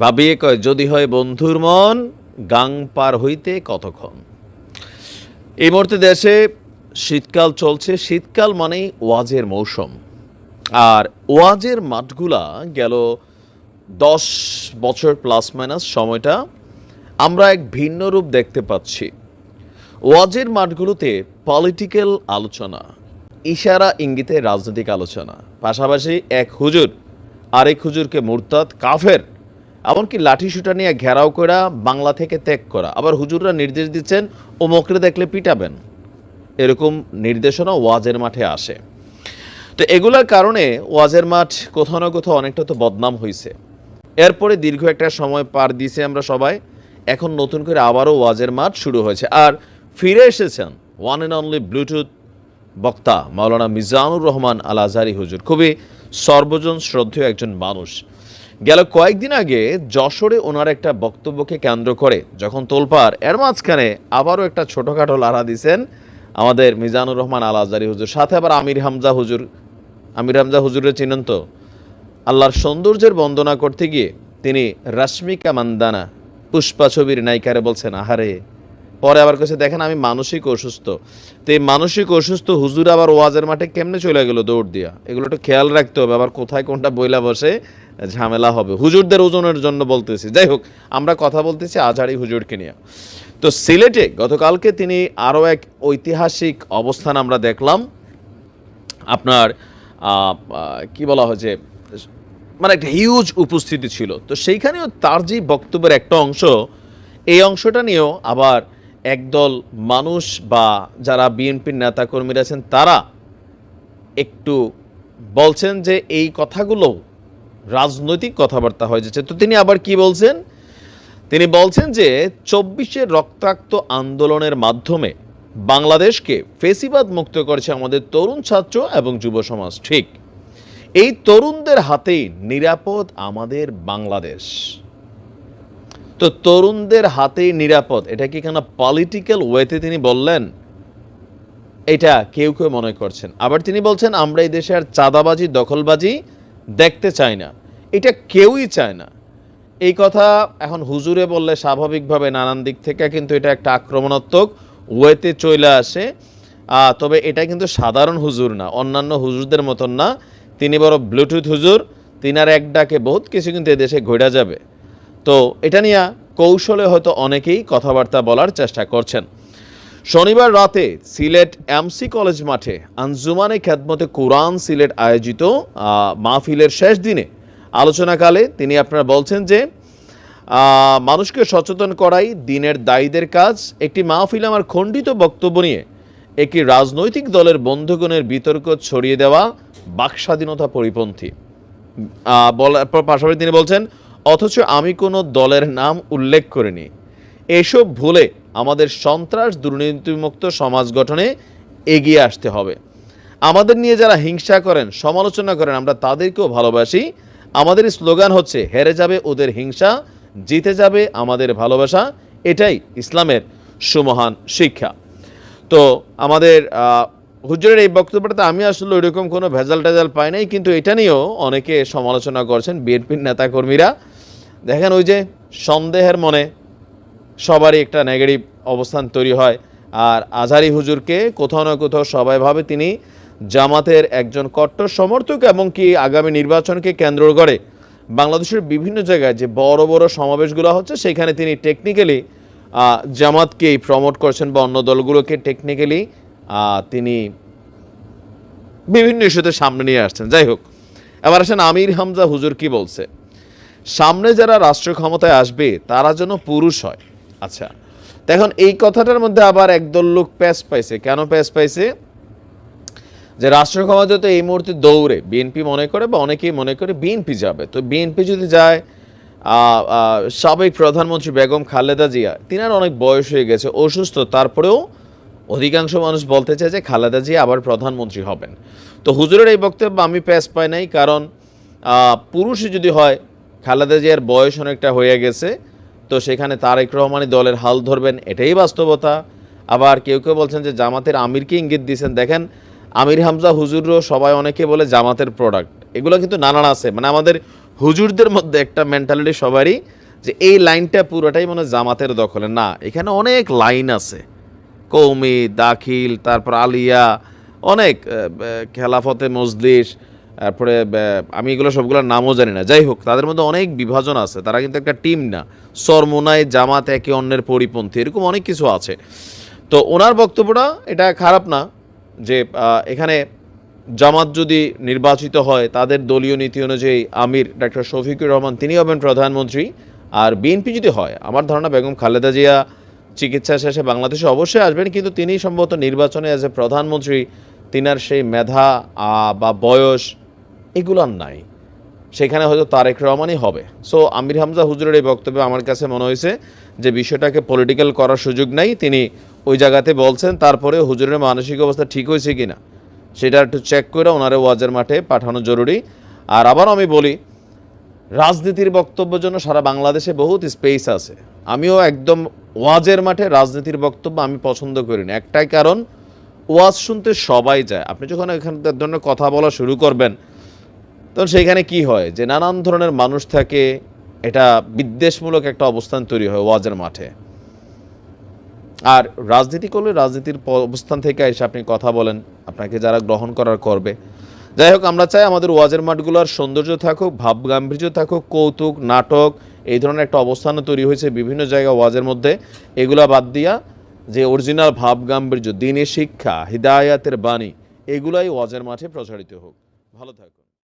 ভাবিয়ে কয় যদি হয় বন্ধুর মন গাং পার হইতে কতক্ষণ। এই মুহূর্তে দেশে শীতকাল চলছে। শীতকাল মানেই ওয়াজের মৌসুম। আর ওয়াজের মাঠগুলা গেল 10 বছর প্লাস মাইনাস সময়টা আমরা এক ভিন্ন রূপ দেখতে পাচ্ছি। ওয়াজের মাঠগুলোতে পলিটিক্যাল আলোচনা, ইশারা ইঙ্গিতে রাজনৈতিক আলোচনা, পাশাপাশি এক হুজুর আরেক হুজুরকে মুরতাদ কাফের এমনকি লাঠিসুটা নিয়ে ঘেরাও করা, বাংলা থেকে ত্যাগ করা। আবার হুজুররা নির্দেশ দিচ্ছেন ওমকরে দেখলে পিটাবেন, এরকম নির্দেশনা ওয়াজের মাঠে আসে। তো এগুলোর কারণে ওয়াজের মাঠ কোথাও না কোথাও অনেকটা তো বদনাম হয়েছে। এরপরে দীর্ঘ একটা সময় পার দিয়েছে আমরা সবাই, এখন নতুন করে আবারও ওয়াজের মাঠ শুরু হয়েছে। আর ফিরে এসেছেন ওয়ান অ্যান্ড অনলি ব্লুটুথ বক্তা মাওলানা মিজানুর রহমান আল আজহারি হুজুর। খুবই সর্বজন শ্রদ্ধেয় একজন মানুষ। গেল কয়েকদিন আগে যশোরে ওনার একটা বক্তব্যকে কেন্দ্র করে যখন তোলপাড়, এর মাঝখানে আবারও একটা ছোটোখাটো লাড়া দিয়েছেন আমাদের মিজানুর রহমান আল আজহারি হুজুর। সাথে আবার আমির হামজা হুজুরের চিনেন তো, আল্লাহর সৌন্দর্যের বন্দনা করতে গিয়ে তিনি রাশ্মিকা মান্দানা পুষ্পা ছবির নায়িকারে বলছেন আহারে। পরে আবার কাছে দেখেন আমি মানসিক অসুস্থ। তো এই মানসিক অসুস্থ হুজুর আবার ওয়াজের মাঠে কেমনে চলে গেল দৌড় দিয়া, এগুলো একটু খেয়াল রাখতে হবে। আবার কোথায় কোনটা বইলা বসে ঝামেলা হবে। হুজুরদের ওজনের জন্য বলতেছি। যাই হোক, আমরা কথা বলতেছি আজহারি হুজুরকে নিয়ে। তো সিলেটে গতকালকে তিনি আরও এক ঐতিহাসিক অবস্থান আমরা দেখলাম। আপনার কি বলা হয় যে মানে একটা হিউজ উপস্থিতি ছিল। তো সেইখানেও তার যে বক্তব্যের একটা অংশ, এই অংশটা নিয়েও আবার একদল মানুষ বা যারা বিএনপির নেতাকর্মীরা আছেন তারা একটু বলছেন যে এই কথাগুলো রাজনৈতিক কথাবার্তা হয়ে যাচ্ছে। তো তিনি আবার কি বলছেন? তিনি বলছেন যে 24-এর রক্তাক্ত আন্দোলনের মাধ্যমে বাংলাদেশকে ফেসিবাদ মুক্ত করেছে আমাদের তরুণ ছাত্র এবং যুব সমাজ। ঠিক এই তরুণদের হাতেই নিরাপদ আমাদের বাংলাদেশ। তো তরুণদের হাতেই নিরাপদ, এটা কি কেন পলিটিক্যাল ওয়েতে তিনি বললেন? এটা কেউ কেউ মনে করছেন। আবার তিনি বলছেন আমরা এই দেশে আর চাঁদাবাজি দখলবাজি দেখতে চাই না, এটা কেউই চায় না। এই কথা এখন হুজুরে বললে স্বাভাবিকভাবে নানান দিক থেকে কিন্তু এটা একটা আক্রমণাত্মক ওয়েতে চলে আসে। তবে এটা কিন্তু সাধারণ হুজুর না, অন্যান্য হুজুরদের মতন না। তিনি বড় ব্লুটুথ হুজুর, তিনার এক ডাকে বহুত কিছু কিন্তু এদেশে ঘোরা যাবে। তো এটা নিয়ে কৌশলে হয়তো অনেকেই কথাবার্তা বলার চেষ্টা করছেন। শনিবার রাতে সিলেট এমসি কলেজ মাঠে আঞ্জুমানে খেদমতে কোরআন সিলেট আয়োজিত মাহফিলের শেষ দিনে আলোচনাকালে তিনি আপনারা বলছেন যে মানুষকে সচেতন করাই দিনের দায়ীদের কাজ। একটি মাহফিলে আমার খণ্ডিত বক্তব্য নিয়ে একটি রাজনৈতিক দলের বন্ধুগণের বিতর্ক ছড়িয়ে দেওয়া বাকস্বাধীনতা পরিপন্থী। পাশাপাশি তিনি বলছেন অথচ আমি কোনো দলের নাম উল্লেখ করিনি। এসব ভুলে আমাদের সন্ত্রাস দুর্নীতিমুক্ত সমাজ গঠনে এগিয়ে আসতে হবে। আমাদের নিয়ে যারা হিংসা করেন, সমালোচনা করেন, আমরা তাদেরকেও ভালোবাসি। আমাদের স্লোগান হচ্ছে হেরে যাবে ওদের হিংসা, জিতে যাবে আমাদের ভালোবাসা। এটাই ইসলামের সুমহান শিক্ষা। তো আমাদের হুজুরের এই বক্তব্যটাতে আমি আসলে ওইরকম কোনো ভেজাল টেজাল পাই নাই, কিন্তু এটা নিয়েও অনেকে সমালোচনা করছেন বিএনপির নেতাকর্মীরা। দেখেন ওই যে সন্দেহের মনে সবারই একটা নেগেটিভ অবস্থান তৈরি হয়। আর আজহারি হুজুরকে কোথাও না কোথাও সবাই ভাবে তিনি জামাতের একজন কট্টর সমর্থক, এবং কি আগামী নির্বাচনকে কেন্দ্র করে বাংলাদেশের বিভিন্ন জায়গায় যে বড় বড় সমাবেশগুলো হচ্ছে সেখানে তিনি টেকনিক্যালি জামাতকেই প্রমোট করছেন বা অন্য দলগুলোকে টেকনিক্যালি তিনি বিভিন্ন ইস্যুতে সামনে নিয়ে আসছেন। যাই হোক, এবার আসেন আমির হামজা হুজুর কি বলছে। সামনে যারা রাষ্ট্র ক্ষমতায় আসবে তারা যেন পুরুষ হয়। আচ্ছা, এখন এই কথাটার মধ্যে আবার একদল লোক প্যাচ পাইছে। কেন প্যাচ পাইছে? যে রাষ্ট্র ক্ষমতা তো এই মুহূর্তে দৌড়ে বিএনপি মনে করে, বা অনেকেই মনে করে বিএনপি যাবে। তো বিএনপি যদি যায়, সাবেক প্রধানমন্ত্রী বেগম খালেদা জিয়া, তিনার অনেক বয়স হয়ে গেছে, অসুস্থ, তারপরেও অধিকাংশ মানুষ বলতে চায় যে খালেদা জিয়া আবার প্রধানমন্ত্রী হবেন। তো হুজুরের এই বক্তব্য আমি প্যাচ পাই নাই, কারণ পুরুষই যদি হয়, খালেদা জিয়ার বয়স অনেকটা হয়ে গেছে, তো সেখানে তারেক রহমানই দলের হাল ধরবেন, এটাই বাস্তবতা। আবার কেউ কেউ বলছেন যে জামাতের আমিরকে ইঙ্গিত দিয়েছেন। দেখেন আমির হামজা হুজুরও সবাই অনেকে বলে জামাতের প্রোডাক্ট, এগুলো কিন্তু নানান আছে। মানে আমাদের হুজুরদের মধ্যে একটা মেন্টালিটি সবারই যে এই লাইনটা পুরোটাই মনে হয় জামাতের দখলে। না, এখানে অনেক লাইন আছে, কৌমি, দাখিল, তারপর আলিয়া, অনেক খেলাফতে মজলিস, তারপরে আমি এগুলো সবগুলোর নামও জানি না। যাই হোক, তাদের মধ্যে অনেক বিভাজন আছে, তারা কিন্তু একটা টিম না। চরমোনাই জামাত একে অন্যের পরিপন্থী, এরকম অনেক কিছু আছে। তো ওনার বক্তব্যটা এটা খারাপ না যে এখানে জামাত যদি নির্বাচিত হয় তাদের দলীয় নীতি অনুযায়ী আমির ডাক্তার শফিকুর রহমান তিনি হবেন প্রধানমন্ত্রী, আর বিএনপি যদি হয় আমার ধারণা বেগম খালেদা জিয়া চিকিৎসা শেষে বাংলাদেশে অবশ্যই আসবেন, কিন্তু তিনি সম্ভবত নির্বাচনে অ্যাজ এ প্রধানমন্ত্রী তিনার সেই মেধা বা বয়স এগুলো আর নাই, সেখানে হয়তো তারেক রহমানই হবে। সো আমির হামজা হুজুরের এই বক্তব্যে আমার কাছে মনে হয়েছে যে বিষয়টাকে পলিটিক্যাল করার সুযোগ নাই, তিনি ওই জায়গাতে বলছেন। তারপরে হুজুরের মানসিক অবস্থা ঠিক হয়েছে কিনা সেটা একটু চেক করে ওনারে ওয়াজের মাঠে পাঠানো জরুরি। আর আবার আমি বলি, রাজনীতির বক্তব্যের জন্য সারা বাংলাদেশে বহুত স্পেস আছে। আমিও একদম ওয়াজের মাঠে রাজনীতির বক্তব্য আমি পছন্দ করি না, একটাই কারণ, ওয়াজ শুনতে সবাই যায়। আপনি যখন এখানে ধরনের কথা বলা শুরু করবেন তখন সেইখানে কি হয় যে নানান ধরনের মানুষ থাকে, এটা বিদ্বেষমূলক একটা অবস্থান তৈরি হয় ওয়াজের মাঠে। আর রাজনীতি করলে রাজনীতির অবস্থান থেকে এসে আপনি কথা বলেন, আপনাকে যারা গ্রহণ করার করবে। যাই হোক, আমরা চাই আমাদের ওয়াজের মাঠগুলোর সৌন্দর্য থাকুক, ভাব গাম্ভীর্য থাকুক, কৌতুক, নাটক, এই ধরনের একটা অবস্থানও তৈরি হয়েছে বিভিন্ন জায়গায় ওয়াজের মধ্যে। এগুলা বাদ দিয়া যে অরিজিনাল ভাব গাম্ভীর্য, দিনের শিক্ষা, হিদায়াতের বাণী, এগুলাই ওয়াজের মাঠে প্রচারিত হোক। ভালো থাকুক।